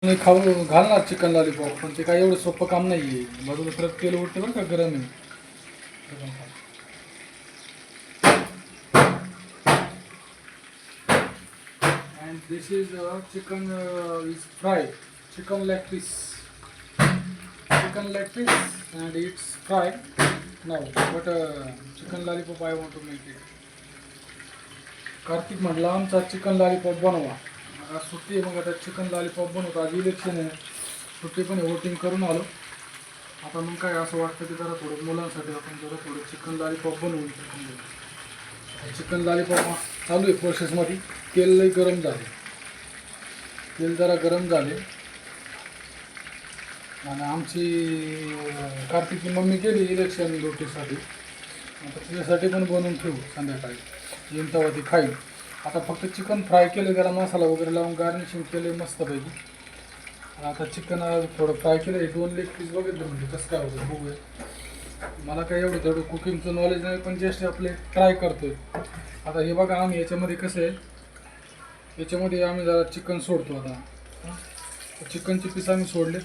मी खाऊ घालणार chicken lollipop, पण ते काय एवढं सोपं काम नाही आहे. बाजूला परत तेल उठते बरं का, गरम आहे. And this is chicken is fry, chicken leg piece, chicken leg piece and it's fry now. But chicken lollipop I want to make it. Kartik म्हटला आमचा चिकन लॉलीपॉप बनवा. आज सुट्टी आहे, मग आता चिकन लॉलीपॉप बनवतो. आज इलेक्शन आहे, सुट्टी पण वोटिंग करून आलो. आता मग काय असं वाटतं की जरा थोडं मुलांसाठी आपण जरा थोडं चिकन लॉलीपॉप बनवून चिकन लॉलीपॉप चालू आहे प्रोसेसमध्ये. तेल लई गरम झाले, तेल जरा गरम झाले आणि आमची कार्तिकची मम्मी गेली इलेक्शन ड्युटीसाठी. आता तिच्यासाठी पण बनवून ठेवू, संध्याकाळी येईन तेव्हा ती खाईल. आता फक्त चिकन फ्राय केलं, त्याला मसाला वगैरे लावून गार्निशिंग केलं मस्तपैकी. आता चिकन थोडं फ्राय केलं आहे. 2 लेग पीस बघितलं म्हणजे कसं काय होतं बघूया. मला काय एवढं थोडं कुकिंगचं नॉलेज नाही, पण जस्ट आपले ट्राय करतो आहे. आता हे बघा, आम्ही याच्यामध्ये कसं आहे, याच्यामध्ये आम्ही जरा चिकन सोडतो. आता चिकनचे पीस आम्ही सोडले.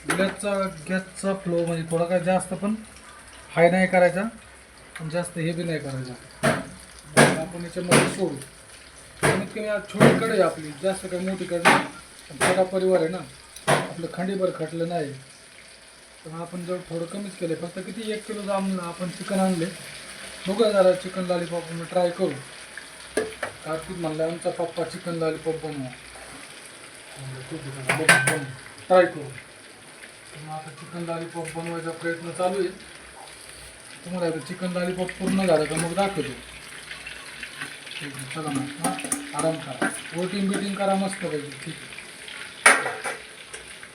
गॅसचा फ्लो म्हणजे थोडा काय जास्त पण हाय नाही करायचा, पण जास्त हे बी नाही करायचा. आपण याच्यामध्ये सोडू. कमीत कमी आज छोटी कढई आपली, जास्त काही मोठी कढई, छोटा परिवार आहे ना, आपलं खंडीभर खटलं नाही. तर आपण जर थोडं कमीच केलं. फक्त किती 1 किलो आपण चिकन आणले. बघूया जरा चिकन लॉलीपॉप मी ट्राय करू. कार्तिक म्हणलं आमचा पप्पा चिकन लॉलीपॉप बनवा, ट्राय करू. मग आता चिकन लॉलीपॉप बनवायचा प्रयत्न चालू आहे. तुम्हाला आता चिकन लॉलीपॉप पूर्ण झालं का मग दाखवतो. चला मग आराम करा, वोटिंग बिटिंग करा मस्त पाहिजे. ठीक.